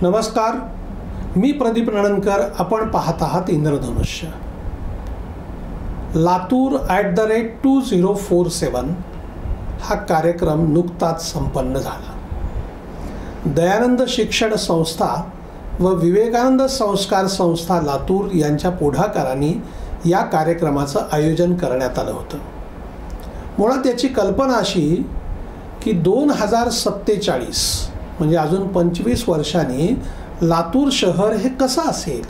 नमस्कार, मी प्रदीप नणनकर. आपण पाहत आहात इंद्रधनुष्य. लातूर @2047 हा कार्यक्रम नुकताच संपन्न झाला. दयानंद शिक्षण संस्था व विवेकानंद संस्कार संस्था लातूर यांच्या पुढाकाराने या कार्यक्रमाचं आयोजन करण्यात आलं होतं. मुळात याची कल्पना अशी की 2047 म्हणजे अजून 25 वर्षांनी लातूर शहर हे कसं असेल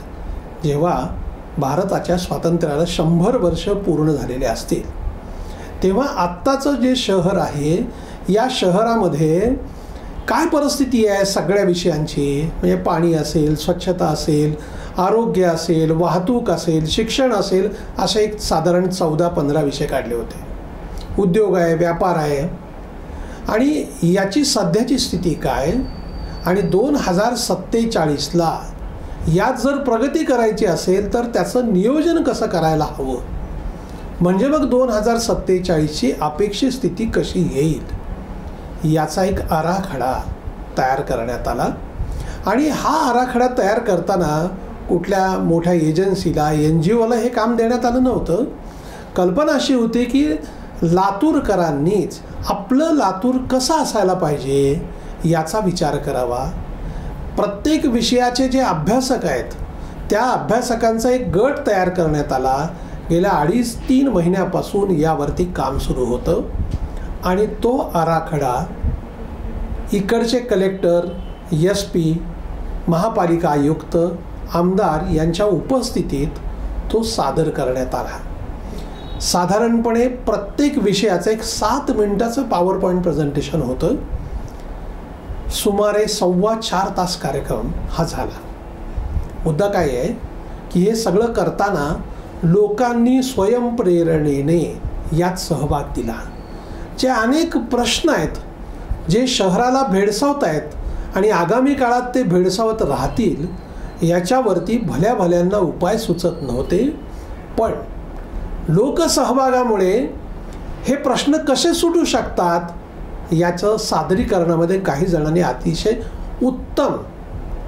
जेव्हा भारताच्या स्वातंत्र्याला 100 वर्ष पूर्ण झालेले असतील. तेव्हा आत्ताचं जे शहर आहे या शहरामध्ये काय परिस्थिती आहे सगळ्या विषयांची, म्हणजे पाणी असेल, स्वच्छता असेल, आरोग्य असेल, वाहतूक असेल, शिक्षण असेल, असे एक साधारण 14-15 विषय काढले होते. उद्योग आहे, व्यापार आहे आणि याची सध्याची स्थिती काय आणि 2047ला यात जर प्रगती करायची असेल तर त्याचं नियोजन कसं करायला हवं, म्हणजे मग 2047ची अपेक्षित स्थिती कशी येईल याचा एक आराखडा तयार करण्यात आला. आणि हा आराखडा तयार करताना कुठल्या मोठ्या एजन्सीला, NGOला हे काम देण्यात आलं नव्हतं. कल्पना अशी होती की लातूरकरांनीच आपलं लातूर कसं असायला पाहिजे याचा विचार करावा. प्रत्येक विषयाचे जे अभ्यासक आहेत त्या अभ्यासकांचा एक गट तयार करण्यात आला. गेल्या 2.5-3 महिन्यापासून यावरती काम सुरू होतं आणि तो आराखडा इकडचे कलेक्टर, SP, महापालिका आयुक्त, आमदार यांच्या उपस्थितीत तो सादर करण्यात आला. साधारणपणे प्रत्येक विषयाचं एक 7 मिनिटाचं PowerPoint प्रेझेंटेशन होतं. सुमारे 4.25 तास कार्यक्रम हा झाला. मुद्दा काय आहे की हे सगळं करताना लोकांनी स्वयंप्रेरणेने यात सहभाग दिला. जे अनेक प्रश्न आहेत जे शहराला भेडसावत आहेत आणि आगामी काळात ते भेडसावत राहतील याच्यावरती भल्या भल्यांना उपाय सुचत नव्हते. पण लोकसहभागामुळे हे प्रश्न कसे सुटू शकतात याचं सादरीकरणामध्ये काही जणांनी अतिशय उत्तम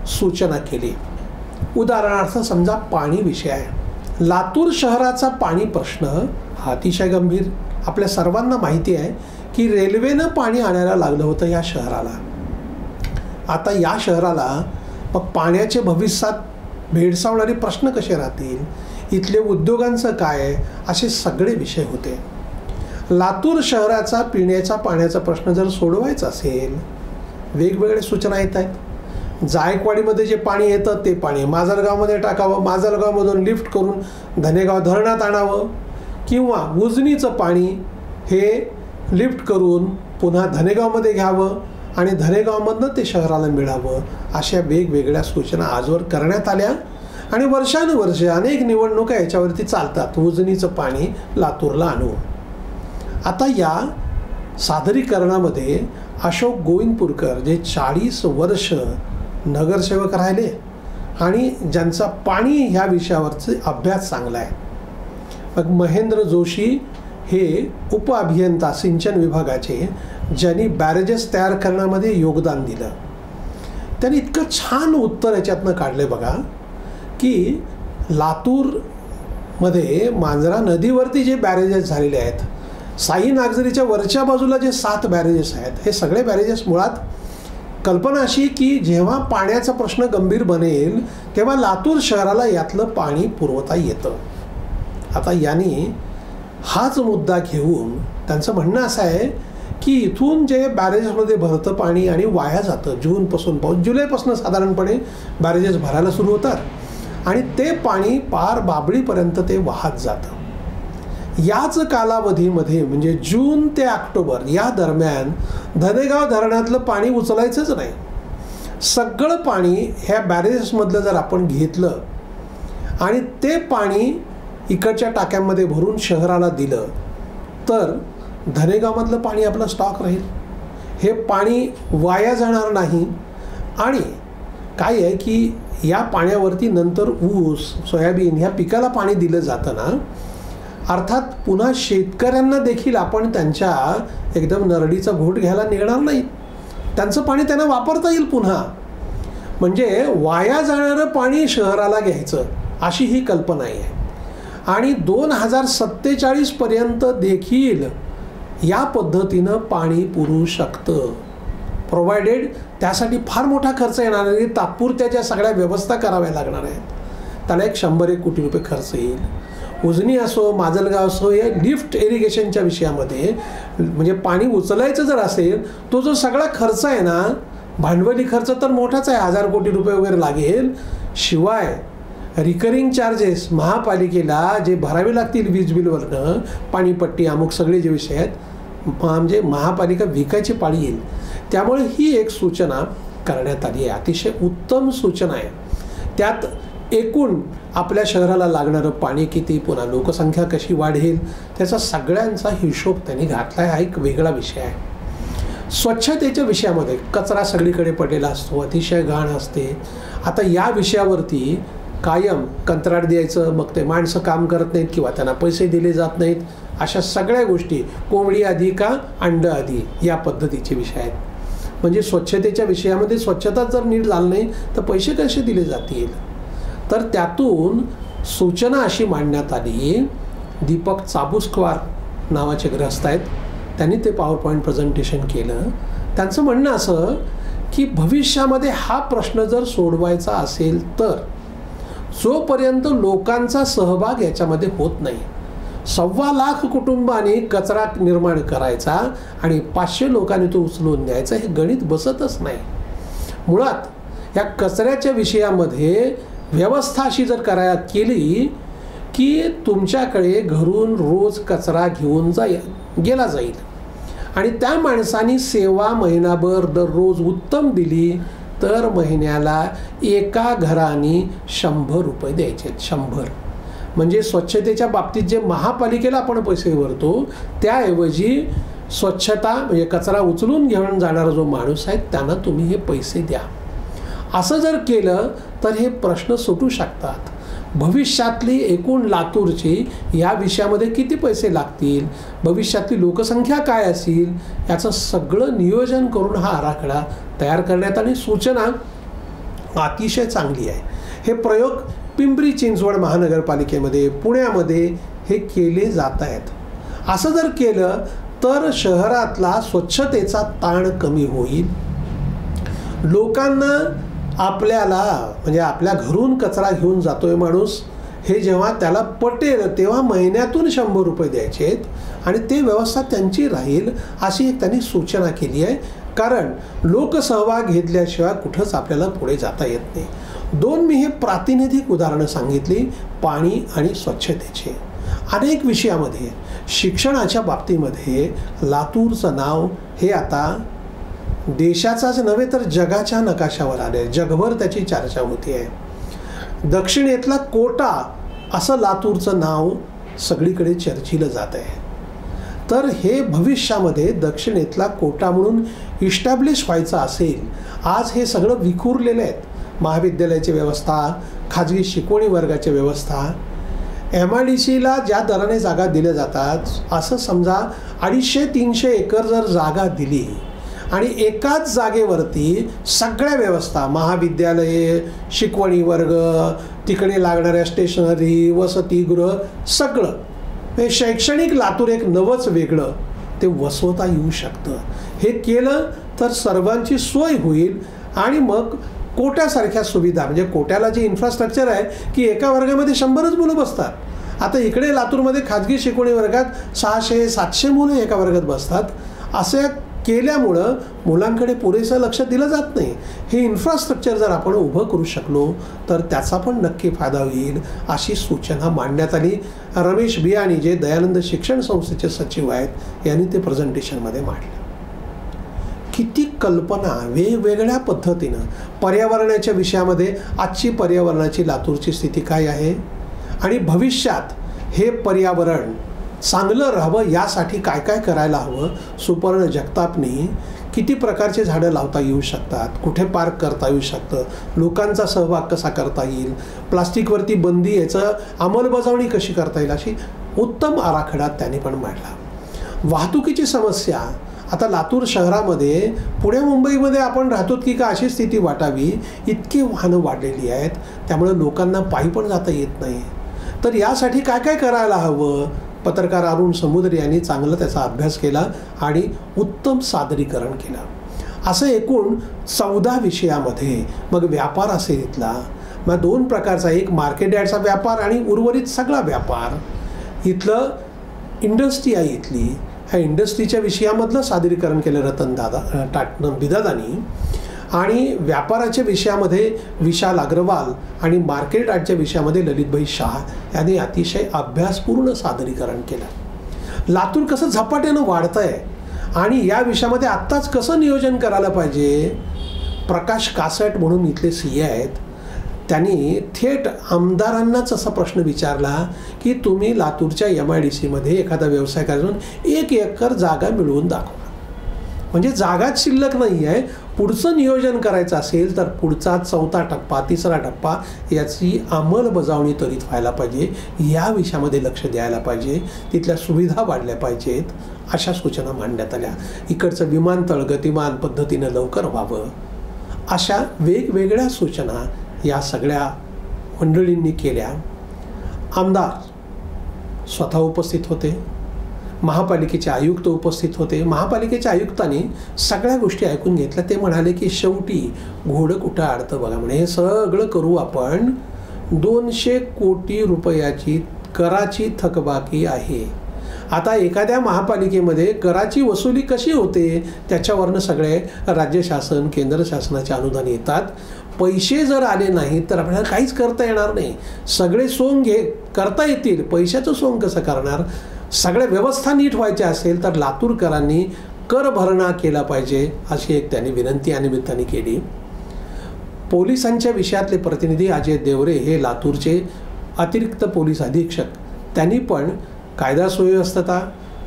सूचना केली. उदाहरणार्थ समजा पाणी विषय आहे. लातूर शहराचा पाणी प्रश्न हा अतिशय गंभीर. आपल्या सर्वांना माहिती आहे की रेल्वेनं पाणी आणायला लागलं होतं या शहराला. आता या शहराला मग पाण्याचे भविष्यात भेडसावणारे प्रश्न कसे राहतील, इथले उद्योगांचं काय, असे सगळे विषय होते. लातूर शहराचा पिण्याच्या पाण्याचा प्रश्न जर सोडवायचा असेल, वेगवेगळे सूचना येत आहेत. जायकवाडीमध्ये जे पाणी येतं ते पाणी माजलगावमध्ये टाकावं, माजलगावमधून लिफ्ट करून धनेगाव धरणात आणावं, किंवा उजनीचं पाणी हे लिफ्ट करून पुन्हा धनेगावमध्ये घ्यावं आणि धनेगावमधनं ते शहराला मिळावं. अशा वेगवेगळ्या सूचना आजवर करण्यात आल्या आणि वर्षानुवर्षे अनेक निवडणुका याच्यावरती चालतात. उजनीचं पाणी लातूरला आणू. आता या सादरीकरणामध्ये अशोक गोविंदपूरकर जे 40 वर्ष नगरसेवक राहिले आणि ज्यांचा पाणी ह्या विषयावरचे अभ्यास चांगला आहे. मग महेंद्र जोशी हे उपअभियंता सिंचन विभागाचे, ज्यांनी बॅरेजेस तयार करण्यामध्ये योगदान दिलं. त्यांनी इतकं छान उत्तर याच्यातनं काढले बघा की लातूरमध्ये मांजरा नदीवरती जे बॅरेजेस झालेले आहेत, साई नागझरीच्या वरच्या बाजूला जे 7 बॅरेजेस आहेत, हे सगळे बॅरेजेस मुळात कल्पना अशी की जेव्हा पाण्याचा प्रश्न गंभीर बनेल तेव्हा लातूर शहराला यातलं पाणी पुरवता येतं. आता यांनी हाच मुद्दा घेऊन त्यांचं म्हणणं असं आहे की इथून जे बॅरेजेसमध्ये भरतं पाणी आणि वाया जातं, जूनपासून जुलैपासून साधारणपणे बॅरेजेस भरायला सुरू होतात आणि ते पाणी पार बाबळीपर्यंत ते वाहत जातं. याच कालावधीमध्ये म्हणजे जून ते ऑक्टोबर या दरम्यान धनेगाव धरणातलं पाणी उचलायचंच नाही. सगळं पाणी ह्या बॅरेजेसमधलं जर आपण घेतलं आणि ते पाणी इकडच्या टाक्यांमध्ये भरून शहराला दिलं तर धनेगावमधलं पाणी आपलं स्टॉक राहील. हे पाणी वाया जाणार नाही. आणि काय आहे की या पाण्यावरती नंतर ऊस, सोयाबीन ह्या पिकाला पाणी दिलं जातं ना, अर्थात पुन्हा शेतकऱ्यांना देखील आपण त्यांच्या एकदम नरडीचा घोट घ्यायला निघणार नाही. त्यांचं पाणी त्यांना वापरता येईल पुन्हा. म्हणजे वाया जाणारं पाणी शहराला घ्यायचं अशी ही कल्पना आहे. आणि 2047 पर्यंत देखील या पद्धतीनं पाणी पुरू शकतं, प्रोव्हायडेड त्यासाठी फार मोठा खर्च येणार नाही. तात्पुरत्या ज्या सगळ्या व्यवस्था कराव्या लागणार आहेत त्याला एक 100-1 कोटी रुपये खर्च येईल. उजनी असो, माजलगाव असो, या लिफ्ट इरिगेशनच्या विषयामध्ये म्हणजे पाणी उचलायचं जर असेल, तो जो सगळा खर्च आहे ना, भांडवली खर्च तर मोठाच आहे, 1000 कोटी रुपये वगैरे लागेल. शिवाय रिकरिंग चार्जेस महापालिकेला जे भरावे लागतील वीज बिलवरनं, पाणीपट्टी अमुक सगळे जे विषय आहेत, म्हणजे महापालिका विकायची पाळी येईल. त्यामुळे ही एक सूचना करण्यात आली आहे. अतिशय उत्तम सूचना आहे. त्यात एकूण आपल्या शहराला लागणारं पाणी किती, पुन्हा लोकसंख्या कशी वाढेल, त्याचा सगळ्यांचा हिशोब त्यांनी घातला आहे. हा एक वेगळा विषय आहे. स्वच्छतेच्या विषयामध्ये कचरा सगळीकडे पडलेला असतो, अतिशय घाण असते. आता या विषयावरती कायम कंत्राट द्यायचं, मग ते माणसं काम करत नाहीत किंवा त्यांना पैसे दिले जात नाहीत, अशा सगळ्या गोष्टी, कोंबडी आधी का अंड आधी, या पद्धतीचे विषय आहेत. म्हणजे स्वच्छतेच्या विषयामध्ये स्वच्छता जर नीट झाली नाही तर पैसे कसे दिले जातील. तर त्यातून सूचना अशी मांडण्यात आली. दीपक चाबुस्कवार नावाचे ग्रस्त आहेत, त्यांनी ते पॉवर पॉईंट प्रेझेंटेशन केलं. त्यांचं म्हणणं असं की भविष्यामध्ये हा प्रश्न जर सोडवायचा असेल तर जोपर्यंत लोकांचा सहभाग याच्यामध्ये होत नाही, 1.25 लाख कुटुंबांनी कचरा निर्माण करायचा आणि 500 लोकांनी तो उचलून द्यायचा, हे गणित बसतच नाही. मुळात या कचऱ्याच्या विषयामध्ये व्यवस्था अशी जर करायला केली की तुमच्याकडे घरून रोज कचरा घेऊन गेला जाईल आणि त्या माणसांनी सेवा महिनाभर दररोज उत्तम दिली तर महिन्याला एका घराने 100 रुपये द्यायचे. 100 म्हणजे स्वच्छतेच्या बाबतीत जे महापालिकेला आपण पैसे भरतो त्याऐवजी स्वच्छता म्हणजे कचरा उचलून घेऊन जाणारा जो माणूस आहे त्यांना तुम्ही हे पैसे द्या. असं जर केलं तर हे प्रश्न सुटू शकतात. भविष्यातली एकूण लातूरची या विषयामध्ये किती पैसे लागतील, भविष्यातली लोकसंख्या काय असेल, याचं सगळं नियोजन करून हा आराखडा तयार करण्यात आणि सूचना अतिशय चांगली आहे. हे प्रयोग पिंपरी चिंचवड महानगरपालिकेमध्ये, पुण्यामध्ये हे केले जात आहेत. असं जर केलं तर शहरातला स्वच्छतेचा ताण कमी होईल. लोकांना आपल्याला म्हणजे आपल्या घरून कचरा घेऊन जातोय माणूस, हे जेव्हा त्याला पटेल तेव्हा महिन्यातून 100 रुपये द्यायचे आहेत आणि ते व्यवस्था त्यांची राहील अशी एक त्यांनी सूचना केली आहे. कारण लोकसहभाग घेतल्याशिवाय कुठंच आपल्याला पुढे जाता येत नाही. 2 मी हे प्रातिनिधिक उदाहरणं सांगितली पाणी आणि स्वच्छतेचे. अनेक विषयामध्ये शिक्षणाच्या बाबतीमध्ये लातूरचं नाव हे आता देशाचाच नव्हे तर जगाच्या नकाशावर आले. जगभर त्याची चर्चा होती आहे. दक्षिणेतला कोटा असं लातूरचं नाव सगळीकडे चर्चिलं जात आहे. तर हे भविष्यामध्ये दक्षिणेतला कोटा म्हणून इस्टॅब्लिश व्हायचं असेल, आज हे सगळं विखुरलेलं आहेत. महाविद्यालयाची व्यवस्था, खाजगी शिकवणी वर्गाची व्यवस्था, MIDCला ज्या दराने जागा दिल्या जातात, असं समजा 250-300 एकर जर जागा दिली आणि एकाच जागेवरती सगळ्या व्यवस्था, महाविद्यालये, शिकवणी वर्ग, तिकडे लागणाऱ्या स्टेशनरी, वसतिगृह, सगळं हे शैक्षणिक लातूर एक नवंच वेगळं ते वसवता येऊ शकतं. हे केलं तर सर्वांची सोय होईल आणि मग कोट्यासारख्या सुविधा, म्हणजे कोट्याला जे इन्फ्रास्ट्रक्चर आहे की एका वर्गामध्ये 100च मुलं बसतात. आता इकडे लातूरमध्ये खाजगी शिकवणी वर्गात 600-700 मुलं एका वर्गात बसतात. असे केल्यामुळं मुलांकडे पुरेसं लक्ष दिलं जात नाही. हे इन्फ्रास्ट्रक्चर जर आपण उभं करू शकलो तर त्याचा पण नक्की फायदा होईल अशी सूचना मांडण्यात आली. रमेश बियाणी जे दयानंद शिक्षण संस्थेचे सचिव आहेत यांनी ते प्रेझेंटेशनमध्ये मांडले. किती कल्पना वेगवेगळ्या पद्धतीनं पर्यावरणाच्या विषयामध्ये आजची पर्यावरणाची लातूरची स्थिती काय आहे आणि भविष्यात हे पर्यावरण चांगलं राहावं यासाठी काय काय करायला हवं. सुपर्ण जगतापनी किती प्रकारचे झाडं लावता येऊ शकतात, कुठे पार्क करता येऊ शकतं, लोकांचा सहभाग कसा करता येईल, प्लास्टिकवरती बंदी याचं अंमलबजावणी कशी करता येईल, अशी उत्तम आराखडा त्यांनी पण मांडला. वाहतुकीची समस्या आता लातूर शहरामध्ये पुणे मुंबईमध्ये आपण राहतो की का अशी स्थिती वाटावी, इतकी वाहनं वाढलेली आहेत, त्यामुळे लोकांना पायी पण जाता येत नाही. तर यासाठी काय काय करायला हवं? पत्रकार अरुण समुद्रे यांनी चांगला त्याचा अभ्यास केला आणि उत्तम सादरीकरण केलं. असं एकूण 14 विषयामध्ये मग व्यापार असेल इथला, मग 2 प्रकारचा, एक मार्केट यार्डचा व्यापार आणि उर्वरित सगळा व्यापार. इथलं इंडस्ट्री आहे इथली, ह्या इंडस्ट्रीच्या विषयामधलं सादरीकरण केलं रतन बिदादानी. आणि व्यापाराच्या विषयामध्ये विशाल अग्रवाल आणि मार्केट यार्डच्या विषयामध्ये ललितभाई शाह यांनी अतिशय अभ्यासपूर्ण सादरीकरण केलं. लातूर कसं झपाट्यानं वाढतं आहे आणि या विषयामध्ये आत्ताच कसं नियोजन करायला पाहिजे. प्रकाश कासट म्हणून इथले CA आहेत, त्यांनी थेट आमदारांनाच असा प्रश्न विचारला की तुम्ही लातूरच्या MIDCमध्ये एखादा व्यवसाय करायला 1 एकर जागा मिळवून दाखवा. म्हणजे जागाच शिल्लक नाही आहे. पुढचं नियोजन करायचं असेल तर पुढचा 4था टप्पा, 3रा टप्पा याची अंमलबजावणी त्वरित व्हायला पाहिजे. या विषयामध्ये लक्ष द्यायला पाहिजे. तिथल्या सुविधा वाढल्या पाहिजेत, अशा सूचना मांडण्यात आल्या. इकडचं विमानतळ गतिमान पद्धतीनं लवकर व्हावं, अशा वेगवेगळ्या सूचना या सगळ्या मंडळींनी केल्या. आमदार स्वतः उपस्थित होते, महापालिकेचे आयुक्त उपस्थित होते. महापालिकेच्या आयुक्तांनी सगळ्या गोष्टी ऐकून घेतल्या. ते म्हणाले की शेवटी घोडं कुठं अडतं बघा म्हणे, हे सगळं करू आपण. 200 कोटी रुपयाची कराची थकबाकी आहे. आता एखाद्या महापालिकेमध्ये कराची वसुली कशी होते त्याच्यावरनं सगळे राज्य शासन, केंद्र शासनाचे अनुदान येतात. पैसे जर आले नाहीत तर आपल्याला काहीच करता येणार नाही. सगळे सोंग करता येतील, पैशाचं सोंग कसं करणार. सगळ्या व्यवस्था नीट व्हायच्या असेल तर लातूरकरांनी कर भरणा केला पाहिजे, अशी एक त्यांनी विनंती या निमित्ताने केली. पोलिसांच्या विषयातले प्रतिनिधी अजय देवरे हे लातूरचे अतिरिक्त पोलीस अधीक्षक, त्यांनी पण कायदा सुव्यवस्था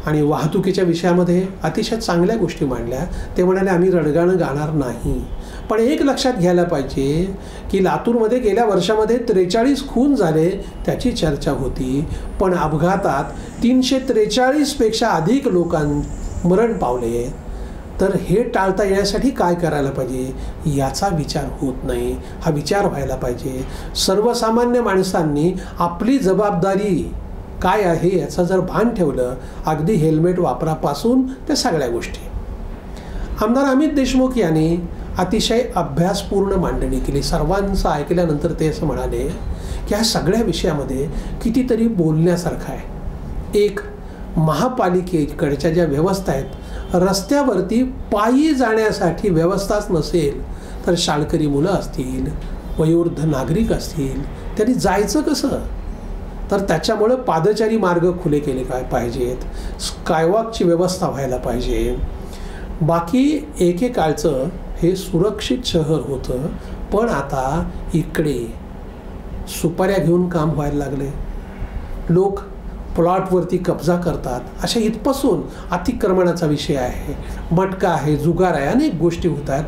आणि वाहतुकीच्या विषयामध्ये अतिशय चांगल्या गोष्टी मांडल्या. ते म्हणाले आम्ही रडगाणं गाणार नाही. पण एक लक्षात घ्यायला पाहिजे की लातूरमध्ये गेल्या वर्षामध्ये 43 खून झाले, त्याची चर्चा होती. पण अपघातात 343पेक्षा अधिक लोकांना मरण पावले. तर हे टाळता येण्यासाठी काय करायला पाहिजे याचा विचार होत नाही. हा विचार व्हायला पाहिजे. सर्वसामान्य माणसांनी आपली जबाबदारी काय आहे याचं जर भान ठेवलं, अगदी हेल्मेट वापरापासून त्या सगळ्या गोष्टी. आमदार अमित देशमुख यांनी अतिशय अभ्यासपूर्ण मांडणी केली. सर्वांचं ऐकल्यानंतर ते असं म्हणाले की ह्या सगळ्या विषयामध्ये कितीतरी बोलण्यासारखं आहे. एक, महापालिकेकडच्या ज्या व्यवस्था आहेत, रस्त्यावरती पायी जाण्यासाठी व्यवस्थाच नसेल तर शाळकरी मुलं असतील, वयोवृद्ध नागरिक असतील, त्यांनी जायचं कसं. तर त्याच्यामुळं पादचारी मार्ग खुले केले पाहिजेत, स्कायवॉकची व्यवस्था व्हायला पाहिजे. बाकी एकेकाळचं हे सुरक्षित शहर होतं, पण आता इकडे सुपाऱ्या घेऊन काम व्हायला लागले. लोक प्लॉटवरती कब्जा करतात. अशा इथपासून अतिक्रमणाचा विषय आहे, मटका आहे, जुगार आहे, अनेक गोष्टी होतात.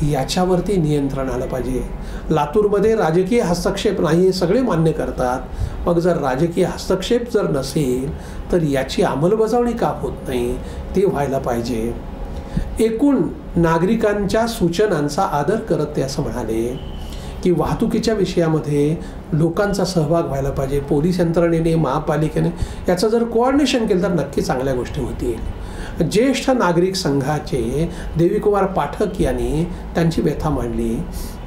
याच्यावरती नियंत्रण आलं पाहिजे. लातूरमध्ये राजकीय हस्तक्षेप नाही हे सगळे मान्य करतात. मग जर राजकीय हस्तक्षेप जर नसेल तर याची अंमलबजावणी का होत नाही ते व्हायला पाहिजे. एकूण नागरिकांच्या सूचनांचा आदर करत ते असं म्हणाले की वाहतुकीच्या विषयामध्ये लोकांचा सहभाग व्हायला पाहिजे. पोलीस यंत्रणेने, महापालिकेने याचं जर कोऑर्डिनेशन केलं तर नक्की चांगल्या गोष्टी होतील. ज्येष्ठ नागरिक संघाचे देवीकुमार पाठक यांनी त्यांची व्यथा मांडली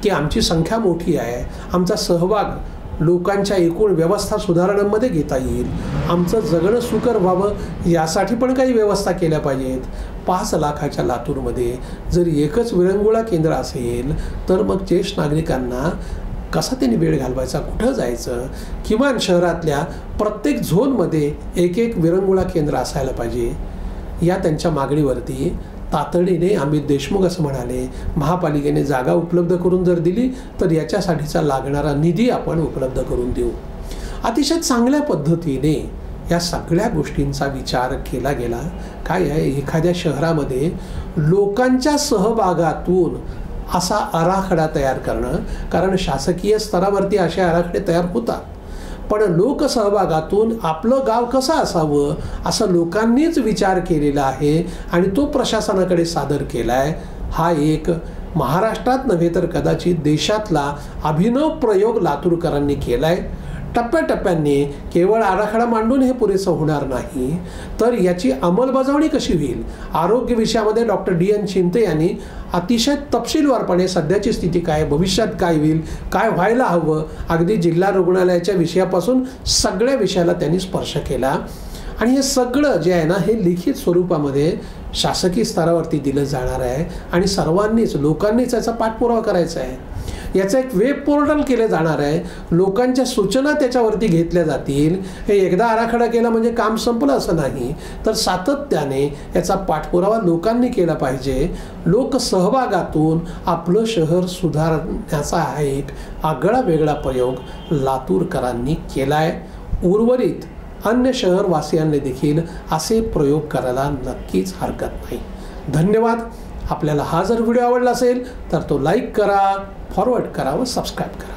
की आमची संख्या मोठी आहे, आमचा सहभाग लोकांच्या एकूण व्यवस्था सुधारणांमध्ये घेता येईल, आमचं जगणं सुकर व्हावं यासाठी पण काही व्यवस्था केल्या पाहिजेत. 5 लाखाच्या लातूरमध्ये जर एकच विरंगुळा केंद्र असेल तर मग ज्येष्ठ नागरिकांना कसा त्यांनी वेळ घालवायचा, कुठं जायचं. किमान शहरातल्या प्रत्येक झोनमध्ये एक विरंगुळा केंद्र असायला पाहिजे. या त्यांच्या मागणीवरती तातडीने अमित देशमुख असं म्हणाले, महापालिकेने जागा उपलब्ध करून जर दिली तर याच्यासाठीचा लागणारा निधी आपण उपलब्ध करून देऊ. अतिशय चांगल्या पद्धतीने या सगळ्या गोष्टींचा विचार केला गेला. काय आहे, एखाद्या शहरामध्ये लोकांच्या सहभागातून असा आराखडा तयार करणं, कारण शासकीय स्तरावरती असे आराखडे तयार होतात, पण लोकसहभागातून आपलं गाव कसं असावं असं लोकांनीच विचार केलेला आहे आणि तो प्रशासनाकडे सादर केला आहे. हा एक महाराष्ट्रात नव्हे तर कदाचित देशातला अभिनव प्रयोग लातूरकरांनी केला आहे. टप्प्याटप्प्यांनी केवळ आराखडा मांडून हे पुरेसं होणार नाही, तर याची अंमलबजावणी कशी होईल. आरोग्य विषयामध्ये डॉक्टर D.N. चिंते यांनी अतिशय तपशीलवारपणे सध्याची स्थिती काय, भविष्यात काय होईल, काय व्हायला हवं, अगदी जिल्हा रुग्णालयाच्या विषयापासून सगळ्या विषयाला त्यांनी स्पर्श केला. आणि हे सगळं जे आहे ना, हे लिखित स्वरूपामध्ये शासकीय स्तरावरती दिलं जाणार आहे आणि सर्वांनीच लोकांनीच याचा पाठपुरावा करायचा आहे. याचं एक वेब पोर्टल केलं जाणार आहे. लोकांच्या सूचना त्याच्यावरती घेतल्या जातील. हे एकदा आराखडा केला म्हणजे काम संपलं असं नाही, तर सातत्याने याचा पाठपुरावा लोकांनी केला पाहिजे. लोकसहभागातून आपलं शहर सुधारण्याचा हा एक आगळा वेगळा प्रयोग लातूरकरांनी केला आहे. उर्वरित अन्य शहरवासियांनी देखील असे प्रयोग करायला नक्कीच हरकत नाही. धन्यवाद. आपल्याला हा जर व्हिडिओ आवडला असेल तर तो लाईक करा, फॉरवर्ड करा व सबस्क्राईब करा.